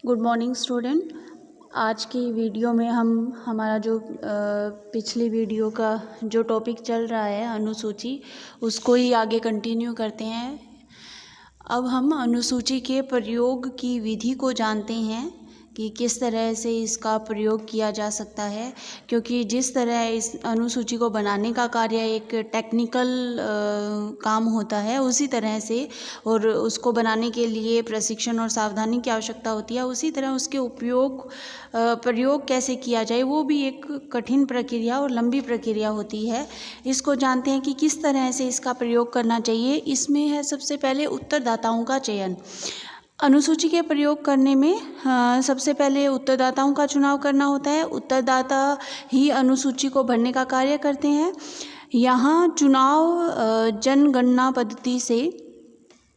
Good morning student. आज की video में हम हमारा जो पिछली वीडियो का जो टॉपिक चल रहा है अनुसूची, उसको ही आगे कंटिन्यू करते हैं। अब हम अनुसूची के प्रयोग की विधि को जानते हैं कि किस तरह से इसका प्रयोग किया जा सकता है, क्योंकि जिस तरह इस अनुसूची को बनाने का कार्य एक टेक्निकल काम होता है, उसी तरह से और उसको बनाने के लिए प्रशिक्षण और सावधानी की आवश्यकता होती है, उसी तरह उसके प्रयोग कैसे किया जाए वो भी एक कठिन प्रक्रिया और लंबी प्रक्रिया होती है। इसको जानते हैं कि किस तरह से इसका प्रयोग करना चाहिए। इसमें है सबसे पहले उत्तरदाताओं का चयन। अनुसूची के प्रयोग करने में सबसे पहले उत्तरदाताओं का चुनाव करना होता है। उत्तरदाता ही अनुसूची को भरने का कार्य करते हैं। यहाँ चुनाव जनगणना पद्धति से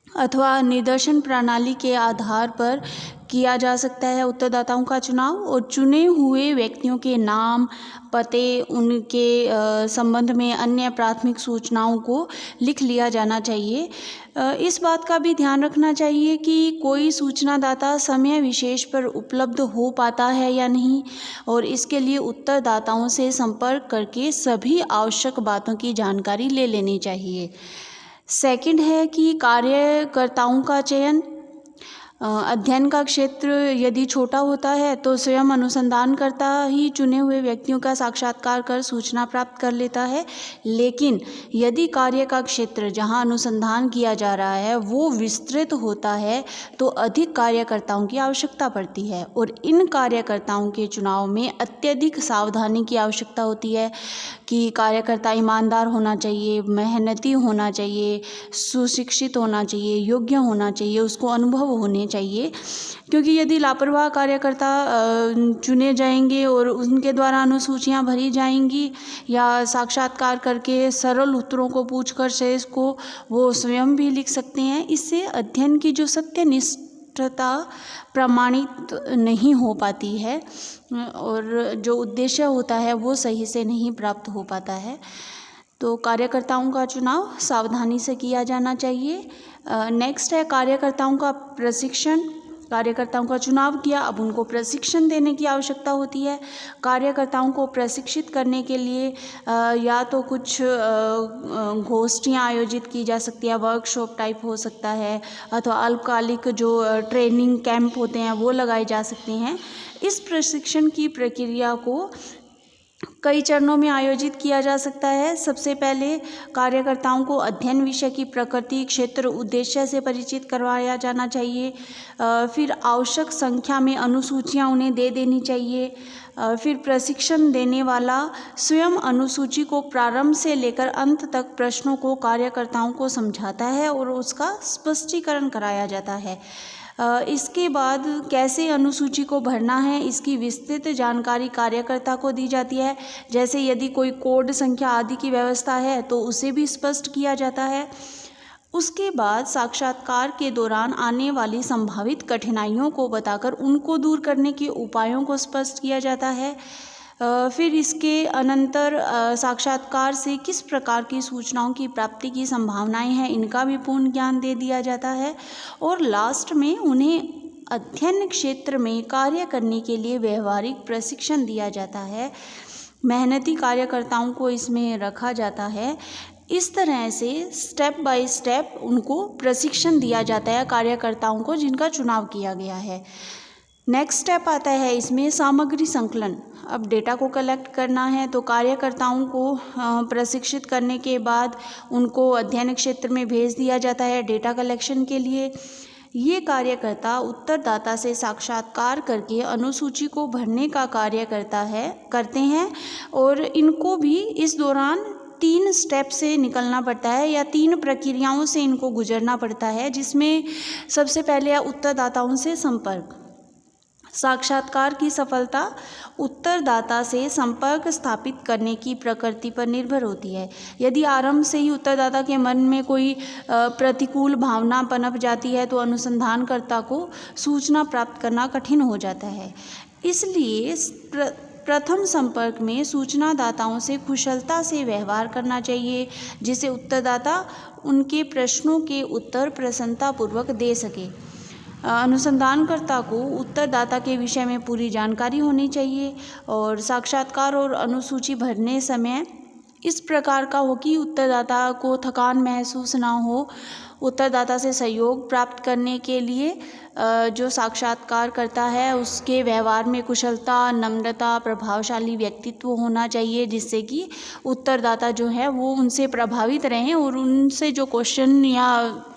अथवा निर्देशन प्रणाली के आधार पर किया जा सकता है उत्तरदाताओं का चुनाव, और चुने हुए व्यक्तियों के नाम, पते, उनके संबंध में अन्य प्राथमिक सूचनाओं को लिख लिया जाना चाहिए। इस बात का भी ध्यान रखना चाहिए कि कोई सूचनादाता समय विशेष पर उपलब्ध हो पाता है या नहीं, और इसके लिए उत्तरदाताओं से संपर्क करके सभी आवश्यक बातों की जानकारी ले लेनी चाहिए। सेकंड है कि कार्यकर्ताओं का चयन। अध्ययन का क्षेत्र यदि छोटा होता है तो स्वयं अनुसंधानकर्ता ही चुने हुए व्यक्तियों का साक्षात्कार कर सूचना प्राप्त कर लेता है, लेकिन यदि कार्य का क्षेत्र जहां अनुसंधान किया जा रहा है वो विस्तृत होता है तो अधिक कार्यकर्ताओं की आवश्यकता पड़ती है, और इन कार्यकर्ताओं के चुनाव में अत्यधिक सावधानी की आवश्यकता होती है कि कार्यकर्ता ईमानदार होना चाहिए, मेहनती होना चाहिए, सुशिक्षित होना चाहिए, योग्य होना चाहिए, उसको अनुभव होने चाहिए। क्योंकि यदि लापरवाह कार्यकर्ता चुने जाएंगे और उनके द्वारा अनुसूचियां भरी जाएंगी या साक्षात्कार करके सरल उत्तरों को पूछकर शेष को वो स्वयं भी लिख सकते हैं, इससे अध्ययन की जो सत्यनिष्ठता प्रमाणित नहीं हो पाती है और जो उद्देश्य होता है वो सही से नहीं प्राप्त हो पाता है। तो कार्यकर्ताओं का चुनाव सावधानी से किया जाना चाहिए। नेक्स्ट है कार्यकर्ताओं का प्रशिक्षण। कार्यकर्ताओं का चुनाव किया, अब उनको प्रशिक्षण देने की आवश्यकता होती है। कार्यकर्ताओं को प्रशिक्षित करने के लिए या तो कुछ गोष्ठियाँ आयोजित की जा सकती है, वर्कशॉप टाइप हो सकता है, अथवा अल्पकालिक जो ट्रेनिंग कैंप होते हैं वो लगाए जा सकते हैं। इस प्रशिक्षण की प्रक्रिया को कई चरणों में आयोजित किया जा सकता है। सबसे पहले कार्यकर्ताओं को अध्ययन विषय की प्रकृति, क्षेत्र, उद्देश्य से परिचित करवाया जाना चाहिए। फिर आवश्यक संख्या में अनुसूचियां उन्हें दे देनी चाहिए। फिर प्रशिक्षण देने वाला स्वयं अनुसूची को प्रारंभ से लेकर अंत तक प्रश्नों को कार्यकर्ताओं को समझाता है और उसका स्पष्टीकरण कराया जाता है। इसके बाद कैसे अनुसूची को भरना है इसकी विस्तृत जानकारी कार्यकर्ता को दी जाती है। जैसे यदि कोई कोड संख्या आदि की व्यवस्था है तो उसे भी स्पष्ट किया जाता है। उसके बाद साक्षात्कार के दौरान आने वाली संभावित कठिनाइयों को बताकर उनको दूर करने के उपायों को स्पष्ट किया जाता है। फिर इसके अनंतर साक्षात्कार से किस प्रकार की सूचनाओं की प्राप्ति की संभावनाएं हैं इनका भी पूर्ण ज्ञान दे दिया जाता है, और लास्ट में उन्हें अध्ययन क्षेत्र में कार्य करने के लिए व्यवहारिक प्रशिक्षण दिया जाता है। मेहनती कार्यकर्ताओं को इसमें रखा जाता है। इस तरह से स्टेप बाय स्टेप उनको प्रशिक्षण दिया जाता है कार्यकर्ताओं को जिनका चुनाव किया गया है। नेक्स्ट स्टेप आता है इसमें सामग्री संकलन। अब डेटा को कलेक्ट करना है तो कार्यकर्ताओं को प्रशिक्षित करने के बाद उनको अध्ययन क्षेत्र में भेज दिया जाता है डेटा कलेक्शन के लिए। ये कार्यकर्ता उत्तरदाता से साक्षात्कार करके अनुसूची को भरने का कार्य करते हैं, और इनको भी इस दौरान 3 स्टेप से निकलना पड़ता है या 3 प्रक्रियाओं से इनको गुजरना पड़ता है, जिसमें सबसे पहले है उत्तरदाताओं से संपर्क। साक्षात्कार की सफलता उत्तरदाता से संपर्क स्थापित करने की प्रकृति पर निर्भर होती है। यदि आरंभ से ही उत्तरदाता के मन में कोई प्रतिकूल भावना पनप जाती है तो अनुसंधानकर्ता को सूचना प्राप्त करना कठिन हो जाता है। इसलिए प्रथम संपर्क में सूचनादाताओं से कुशलता से व्यवहार करना चाहिए, जिससे उत्तरदाता उनके प्रश्नों के उत्तर प्रसन्नतापूर्वक दे सके। अनुसंधानकर्ता को उत्तरदाता के विषय में पूरी जानकारी होनी चाहिए और साक्षात्कार और अनुसूची भरने समय इस प्रकार का हो कि उत्तरदाता को थकान महसूस ना हो। उत्तरदाता से सहयोग प्राप्त करने के लिए जो साक्षात्कार करता है उसके व्यवहार में कुशलता, नम्रता, प्रभावशाली व्यक्तित्व होना चाहिए, जिससे कि उत्तरदाता जो है वो उनसे प्रभावित रहें और उनसे जो क्वेश्चन या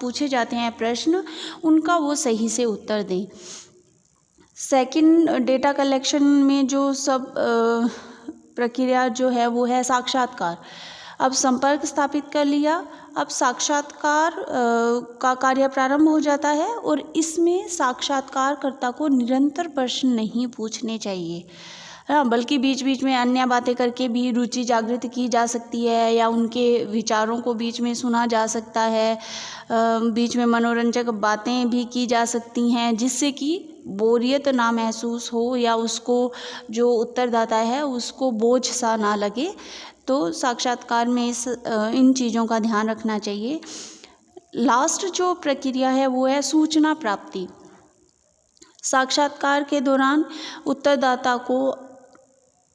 पूछे जाते हैं प्रश्न उनका वो सही से उत्तर दें। सेकंड, डेटा कलेक्शन में जो सब प्रक्रिया जो है वो है साक्षात्कार। अब संपर्क स्थापित कर लिया, अब साक्षात्कार का कार्य प्रारंभ हो जाता है और इसमें साक्षात्कारकर्ता को निरंतर प्रश्न नहीं पूछने चाहिए, हाँ, बल्कि बीच बीच में अन्य बातें करके भी रुचि जागृत की जा सकती है या उनके विचारों को बीच में सुना जा सकता है। बीच में मनोरंजक बातें भी की जा सकती हैं, जिससे कि बोरियत ना महसूस हो या उसको जो उत्तरदाता है उसको बोझ सा ना लगे। तो साक्षात्कार में इन चीज़ों का ध्यान रखना चाहिए। लास्ट जो प्रक्रिया है वो है सूचना प्राप्ति। साक्षात्कार के दौरान उत्तरदाता को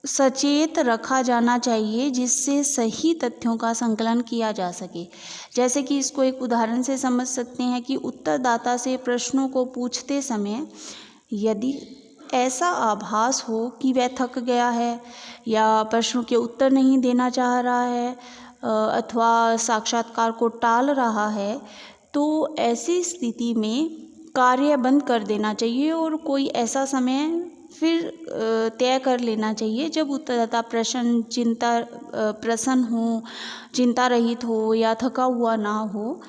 सचेत रखा जाना चाहिए, जिससे सही तथ्यों का संकलन किया जा सके। जैसे कि इसको एक उदाहरण से समझ सकते हैं कि उत्तरदाता से प्रश्नों को पूछते समय यदि ऐसा आभास हो कि वह थक गया है या प्रश्नों के उत्तर नहीं देना चाह रहा है अथवा साक्षात्कार को टाल रहा है, तो ऐसी स्थिति में कार्य बंद कर देना चाहिए और कोई ऐसा समय फिर तय कर लेना चाहिए जब उत्तरदाता प्रसन्न हो, चिंता रहित हो या थका हुआ ना हो।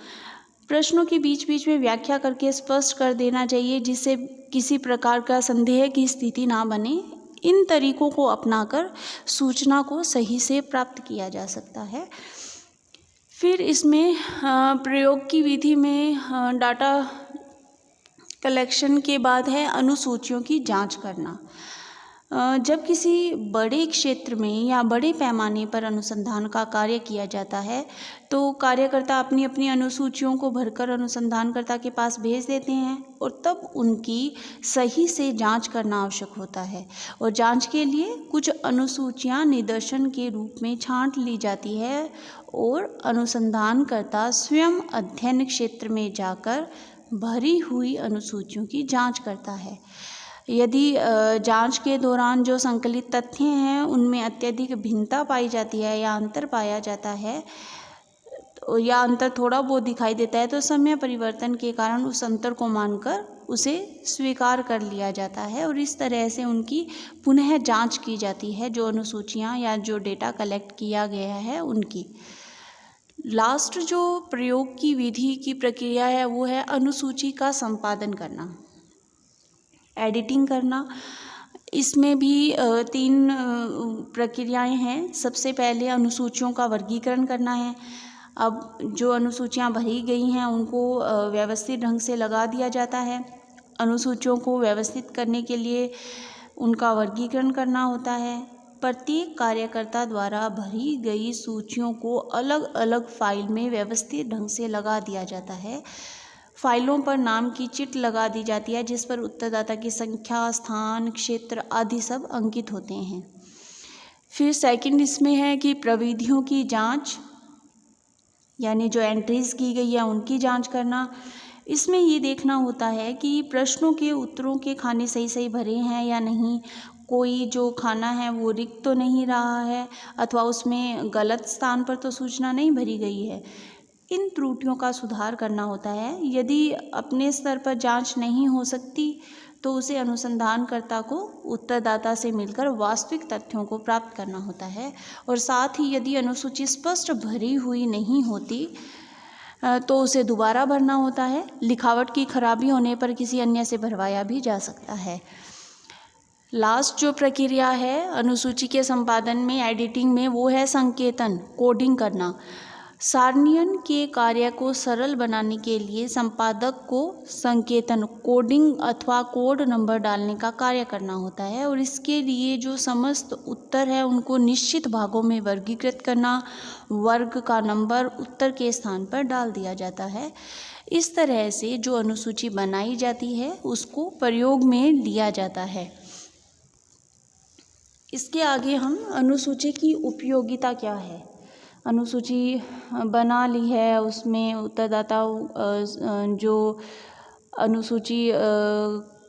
प्रश्नों के बीच बीच में व्याख्या करके स्पष्ट कर देना चाहिए, जिससे किसी प्रकार का संदेह की स्थिति ना बने। इन तरीकों को अपनाकर सूचना को सही से प्राप्त किया जा सकता है। फिर इसमें प्रयोग की विधि में डाटा कलेक्शन के बाद है अनुसूचियों की जांच करना। जब किसी बड़े क्षेत्र में या बड़े पैमाने पर अनुसंधान का कार्य किया जाता है तो कार्यकर्ता अपनी अपनी अनुसूचियों को भरकर अनुसंधानकर्ता के पास भेज देते हैं और तब उनकी सही से जांच करना आवश्यक होता है। और जांच के लिए कुछ अनुसूचियां निदर्शन के रूप में छांट ली जाती है और अनुसंधानकर्ता स्वयं अध्ययन क्षेत्र में जाकर भरी हुई अनुसूचियों की जांच करता है। यदि जांच के दौरान जो संकलित तथ्य हैं उनमें अत्यधिक भिन्नता पाई जाती है या अंतर पाया जाता है या अंतर थोड़ा बहुत दिखाई देता है, तो समय परिवर्तन के कारण उस अंतर को मानकर उसे स्वीकार कर लिया जाता है और इस तरह से उनकी पुनः जांच की जाती है, जो अनुसूचियां या जो डेटा कलेक्ट किया गया है उनकी। लास्ट जो प्रयोग की विधि की प्रक्रिया है वो है अनुसूची का संपादन करना, एडिटिंग करना। इसमें भी 3 प्रक्रियाएं हैं। सबसे पहले अनुसूचियों का वर्गीकरण करना है। अब जो अनुसूचियां भरी गई हैं उनको व्यवस्थित ढंग से लगा दिया जाता है। अनुसूचियों को व्यवस्थित करने के लिए उनका वर्गीकरण करना होता है। प्रत्येक कार्यकर्ता द्वारा भरी गई सूचियों को अलग अलग फाइल में व्यवस्थित ढंग से लगा दिया जाता है। फाइलों पर नाम की चिट लगा दी जाती है, जिस पर उत्तरदाता की संख्या, स्थान, क्षेत्र आदि सब अंकित होते हैं। फिर सेकंड इसमें है कि प्रविधियों की जांच, यानी जो एंट्रीज की गई है उनकी जांच करना। इसमें ये देखना होता है कि प्रश्नों के उत्तरों के खाने सही सही भरे हैं या नहीं, कोई जो खाना है वो रिक्त तो नहीं रहा है अथवा उसमें गलत स्थान पर तो सूचना नहीं भरी गई है। इन त्रुटियों का सुधार करना होता है। यदि अपने स्तर पर जांच नहीं हो सकती तो उसे अनुसंधानकर्ता को उत्तरदाता से मिलकर वास्तविक तथ्यों को प्राप्त करना होता है। और साथ ही यदि अनुसूची स्पष्ट भरी हुई नहीं होती तो उसे दोबारा भरना होता है। लिखावट की खराबी होने पर किसी अन्य से भरवाया भी जा सकता है। लास्ट जो प्रक्रिया है अनुसूची के संपादन में, एडिटिंग में, वो है संकेतन, कोडिंग करना। सारणियन के कार्य को सरल बनाने के लिए संपादक को संकेतन कोडिंग अथवा कोड नंबर डालने का कार्य करना होता है और इसके लिए जो समस्त उत्तर है उनको निश्चित भागों में वर्गीकृत करना, वर्ग का नंबर उत्तर के स्थान पर डाल दिया जाता है। इस तरह से जो अनुसूची बनाई जाती है उसको प्रयोग में लिया जाता है। इसके आगे हम अनुसूची की उपयोगिता क्या है। अनुसूची बना ली है, उसमें उत्तरदाता जो अनुसूची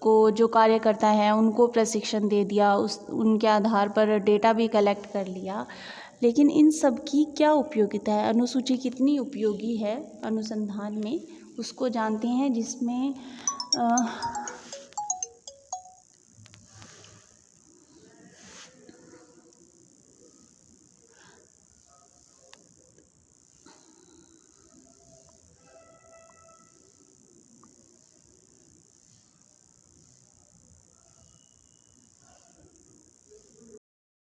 को जो कार्य करता है उनको प्रशिक्षण दे दिया, उनके आधार पर डेटा भी कलेक्ट कर लिया, लेकिन इन सब की क्या उपयोगिता है, अनुसूची कितनी उपयोगी है अनुसंधान में, उसको जानते हैं। जिसमें